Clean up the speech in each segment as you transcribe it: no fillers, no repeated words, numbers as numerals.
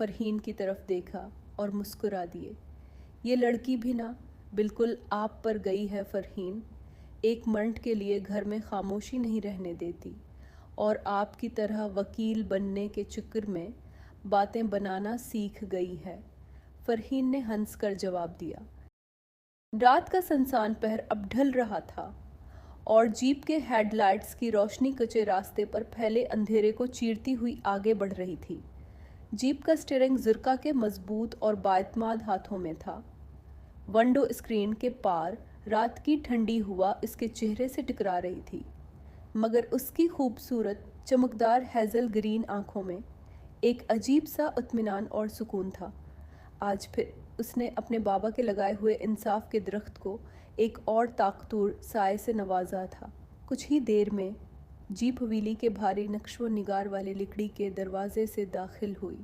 فرحین کی طرف دیکھا اور مسکرا دیے۔ یہ لڑکی بھی نہ بالکل آپ پر گئی ہے فرحین، ایک منٹ کے لیے گھر میں خاموشی نہیں رہنے دیتی، اور آپ کی طرح وکیل بننے کے چکر میں باتیں بنانا سیکھ گئی ہے، فرحین نے ہنس کر جواب دیا۔ رات کا سنسان پہر اب ڈھل رہا تھا اور جیپ کے ہیڈ لائٹس کی روشنی کچے راستے پر پھیلے اندھیرے کو چیرتی ہوئی آگے بڑھ رہی تھی۔ جیپ کا اسٹیئرنگ زرکا کے مضبوط اور بااعتماد ہاتھوں میں تھا۔ ونڈو اسکرین کے پار رات کی ٹھنڈی ہوا اس کے چہرے سے ٹکرا رہی تھی، مگر اس کی خوبصورت چمکدار ہیزل گرین آنکھوں میں ایک عجیب سا اطمینان اور سکون تھا۔ آج پھر اس نے اپنے بابا کے لگائے ہوئے انصاف کے درخت کو ایک اور طاقتور سائے سے نوازا تھا۔ کچھ ہی دیر میں جیپ حویلی کے بھاری نقش و نگار والے لکڑی کے دروازے سے داخل ہوئی۔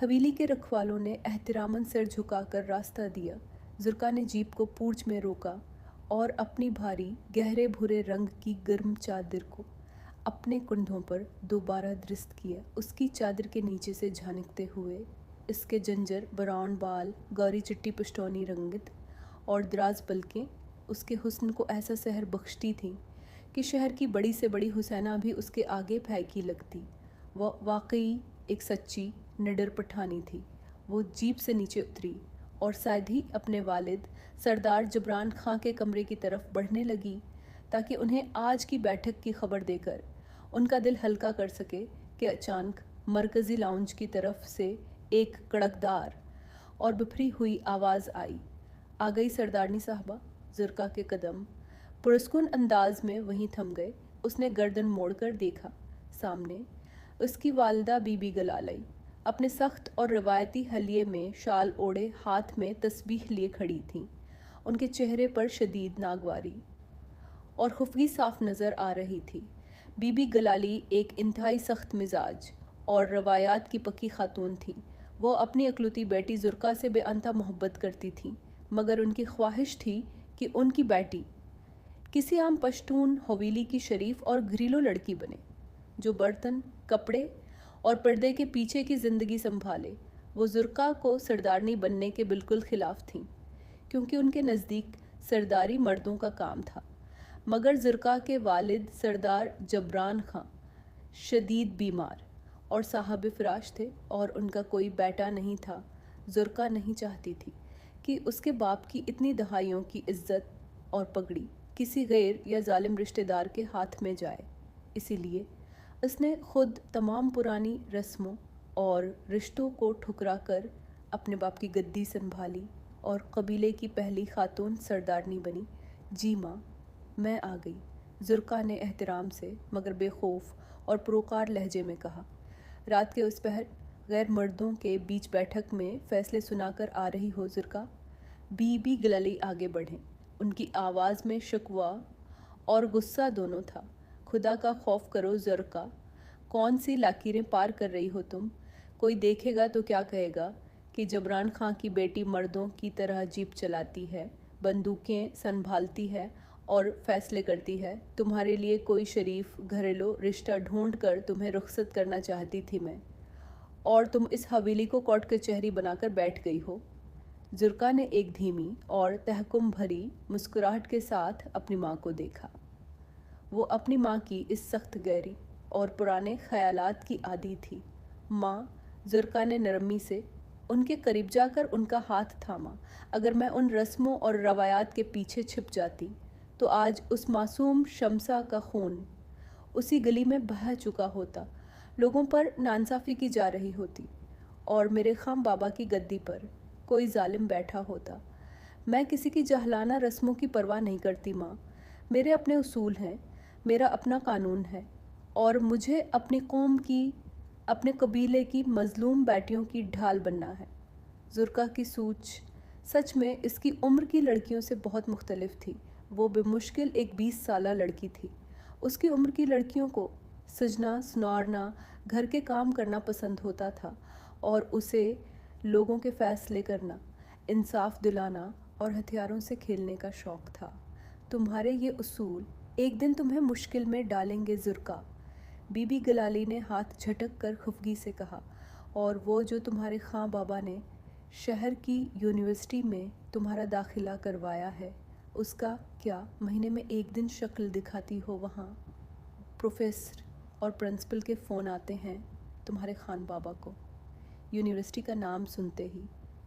حویلی کے رکھوالوں نے احتراماً سر جھکا کر راستہ دیا۔ زرکا نے جیپ کو پورچ میں روکا اور اپنی بھاری گہرے بھورے رنگ کی گرم چادر کو اپنے کندھوں پر دوبارہ درست کیا۔ اس کی چادر کے نیچے سے جھانکتے ہوئے اس کے جنجر براؤن بال، گوری چٹی پشتونی رنگت اور دراز پلکیں اس کے حسن کو ایسا سحر بخشتی تھیں کہ شہر کی بڑی سے بڑی حسینہ بھی اس کے آگے پھیکی لگتی۔ وہ واقعی ایک سچی نڈر پٹھانی تھی۔ وہ جیپ سے نیچے اتری اور سیدھی اپنے والد سردار جبران خاں کے کمرے کی طرف بڑھنے لگی تاکہ انہیں آج کی بیٹھک کی خبر دے کر ان کا دل ہلکا کر سکے کہ اچانک مرکزی لاؤنج کی طرف سے ایک کڑکدار اور بپھری ہوئی آواز آئی، آ گئی سردارنی صاحبہ۔ زرکا کے قدم پرسکون انداز میں وہیں تھم گئے۔ اس نے گردن موڑ کر دیکھا، سامنے اس کی والدہ بی بی گلالی اپنے سخت اور روایتی حلیے میں شال اوڑے ہاتھ میں تسبیح لیے کھڑی تھیں۔ ان کے چہرے پر شدید ناگواری اور خفگی صاف نظر آ رہی تھی۔ بی بی گلالی ایک انتہائی سخت مزاج اور روایات کی پکی خاتون تھیں۔ وہ اپنی اکلوتی بیٹی زرکا سے بے انتہا محبت کرتی تھیں، مگر ان کی خواہش تھی کہ ان کی بیٹی کسی عام پشتون حویلی کی شریف اور گھریلو لڑکی بنے، جو برتن، کپڑے اور پردے کے پیچھے کی زندگی سنبھالے۔ وہ زرکا کو سردارنی بننے کے بالکل خلاف تھیں، کیونکہ ان کے نزدیک سرداری مردوں کا کام تھا۔ مگر زرکا کے والد سردار جبران خاں شدید بیمار اور صاحب فراش تھے اور ان کا کوئی بیٹا نہیں تھا۔ زرکا نہیں چاہتی تھی کہ اس کے باپ کی اتنی دہائیوں کی عزت اور پگڑی کسی غیر یا ظالم رشتہ دار کے ہاتھ میں جائے۔ اسی لیے اس نے خود تمام پرانی رسموں اور رشتوں کو ٹھکرا کر اپنے باپ کی گدی سنبھالی اور قبیلے کی پہلی خاتون سردارنی بنی۔ جی ماں، میں آ گئی، زرکا نے احترام سے مگر بے خوف اور پروقار لہجے میں کہا۔ رات کے اس پہر غیر مردوں کے بیچ بیٹھک میں فیصلے سنا کر آ رہی ہو زرکا؟ بی بی گلالی آگے بڑھیں۔ ان کی آواز میں شکوہ اور غصہ دونوں تھا۔ خدا کا خوف کرو زرکا، کون سی لاکیریں پار کر رہی ہو تم؟ کوئی دیکھے گا تو کیا کہے گا کہ جبران خاں کی بیٹی مردوں کی طرح جیپ چلاتی ہے، بندوقیں سنبھالتی ہے اور فیصلے کرتی ہے۔ تمہارے لیے کوئی شریف گھریلو رشتہ ڈھونڈ کر تمہیں رخصت کرنا چاہتی تھی میں، اور تم اس حویلی کو کوٹ کچہری بنا کر بیٹھ گئی ہو۔ زرکا نے ایک دھیمی اور تحکم بھری مسکراہٹ کے ساتھ اپنی ماں کو دیکھا۔ وہ اپنی ماں کی اس سخت گہری اور پرانے خیالات کی عادی تھی۔ ماں، زرکا نے نرمی سے ان کے قریب جا کر ان کا ہاتھ تھاما، اگر میں ان رسموں اور روایات کے پیچھے چھپ جاتی تو آج اس معصوم شمسا کا خون اسی گلی میں بہہ چکا ہوتا، لوگوں پر ناانصافی کی جا رہی ہوتی اور میرے خام بابا کی گدی پر کوئی ظالم بیٹھا ہوتا۔ میں کسی کی جاہلانہ رسموں کی پرواہ نہیں کرتی ماں، میرے اپنے اصول ہیں، میرا اپنا قانون ہے، اور مجھے اپنی قوم کی، اپنے قبیلے کی مظلوم بیٹیوں کی ڈھال بننا ہے۔ زرکا کی سوچ سچ میں اس کی عمر کی لڑکیوں سے بہت مختلف تھی۔ وہ بمشکل ایک 20 سالہ لڑکی تھی۔ اس کی عمر کی لڑکیوں کو سجنا، سنارنا، گھر کے کام کرنا پسند ہوتا تھا، اور اسے لوگوں کے فیصلے کرنا، انصاف دلانا اور ہتھیاروں سے کھیلنے کا شوق تھا۔ تمہارے یہ اصول ایک دن تمہیں مشکل میں ڈالیں گے زرکا، بی بی گلالی نے ہاتھ جھٹک کر خفگی سے کہا، اور وہ جو تمہارے خاں بابا نے شہر کی یونیورسٹی میں تمہارا داخلہ کروایا ہے، اس کا کیا مہینے میں ایک دن شکل دکھاتی ہو؟ وہاں پروفیسر اور پرنسپل کے فون آتے ہیں تمہارے خان بابا کو۔ یونیورسٹی کا نام سنتے ہی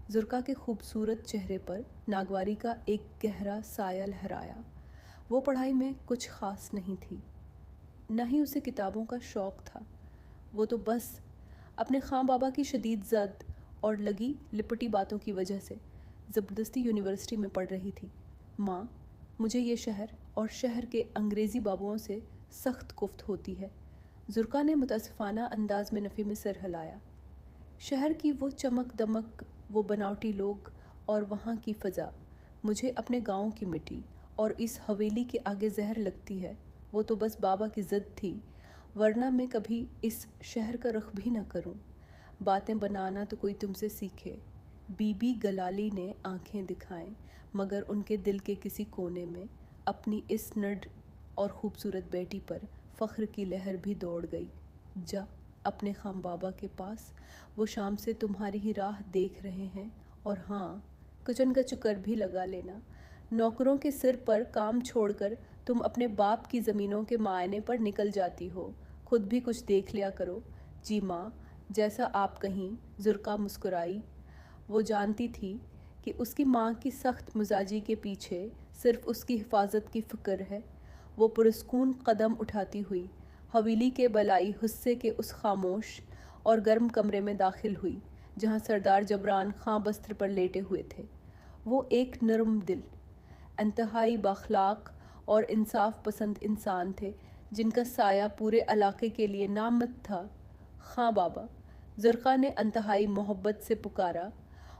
زرکا کے خوبصورت چہرے پر ناگواری کا ایک گہرا سایہ لہرایا۔ وہ پڑھائی میں کچھ خاص نہیں تھی، نہ ہی اسے کتابوں کا شوق تھا۔ وہ تو بس اپنے خاں بابا کی شدید ضد اور لگی لپٹی باتوں کی وجہ سے زبردستی یونیورسٹی میں پڑھ رہی تھی۔ ماں، مجھے یہ شہر اور شہر کے انگریزی بابوؤں سے سخت کفت ہوتی ہے۔ زرکا نے متاسفانہ انداز میں نفی میں سر ہلایا۔ شہر کی وہ چمک دمک، وہ بناوٹی لوگ اور وہاں کی فضا مجھے اپنے گاؤں کی مٹی اور اس حویلی کے آگے زہر لگتی ہے۔ وہ تو بس بابا کی ضد تھی، ورنہ میں کبھی اس شہر کا رخ بھی نہ کروں۔ باتیں بنانا تو کوئی تم سے سیکھے۔ بی بی گلالی نے آنکھیں دکھائیں، مگر ان کے دل کے کسی کونے میں اپنی اس نڈر اور خوبصورت بیٹی پر فخر کی لہر بھی دوڑ گئی۔ جا اپنے خام بابا کے پاس، وہ شام سے تمہاری ہی راہ دیکھ رہے ہیں۔ اور ہاں، کچن کا چکر بھی لگا لینا۔ نوکروں کے سر پر کام چھوڑ کر تم اپنے باپ کی زمینوں کے معائنے پر نکل جاتی ہو، خود بھی کچھ دیکھ لیا کرو۔ جی ماں، جیسا آپ کہیں۔ زرکا مسکرائی۔ وہ جانتی تھی کہ اس کی ماں کی سخت مزاجی کے پیچھے صرف اس کی حفاظت کی فکر ہے۔ وہ پرسکون قدم اٹھاتی ہوئی حویلی کے بالائی حصے کے اس خاموش اور گرم کمرے میں داخل ہوئی جہاں سردار جبران خاں بستر پر لیٹے ہوئے تھے۔ وہ ایک نرم دل، انتہائی بااخلاق اور انصاف پسند انسان تھے جن کا سایہ پورے علاقے کے لیے نعمت تھا۔ خاں بابا، زرکا نے انتہائی محبت سے پکارا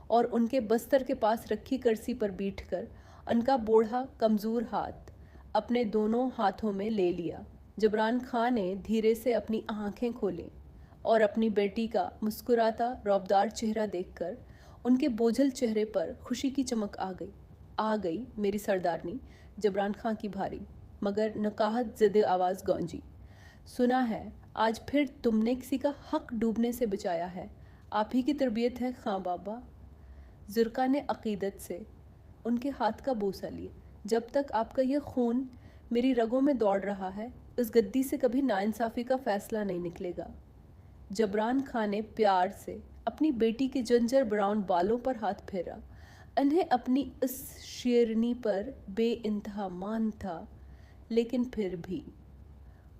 اور ان کے بستر کے پاس رکھی کرسی پر بیٹھ کر ان کا بوڑھا کمزور ہاتھ اپنے دونوں ہاتھوں میں لے لیا۔ جبران خاں نے دھیرے سے اپنی آنکھیں کھولیں اور اپنی بیٹی کا مسکراتا رعبدار چہرہ دیکھ کر ان کے بوجھل چہرے پر خوشی کی چمک آ گئی میری سردارنی، جبران خاں کی بھاری مگر نقاہت زدہ آواز گونجی۔ سنا ہے آج پھر تم نے کسی کا حق ڈوبنے سے بچایا ہے، آپ ہی کی تربیت ہے خاں بابا۔ زرکا نے عقیدت سے ان کے ہاتھ کا بوسہ لیا۔ جب تک آپ کا یہ خون میری رگوں میں دوڑ رہا ہے، اس گدی سے کبھی ناانصافی کا فیصلہ نہیں نکلے گا۔ جبران خاں نے پیار سے اپنی بیٹی کے جنجر براؤن بالوں پر ہاتھ پھیرا۔ انہیں اپنی اس شیرنی پر بے انتہا مان تھا، لیکن پھر بھی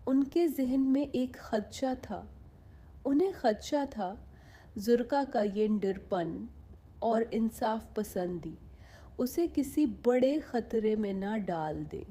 ان کے ذہن میں ایک خدشہ تھا۔ انہیں خدشہ تھا زرکا کا یہ نڈرپن اور انصاف پسندی اسے کسی بڑے خطرے میں نہ ڈال دے۔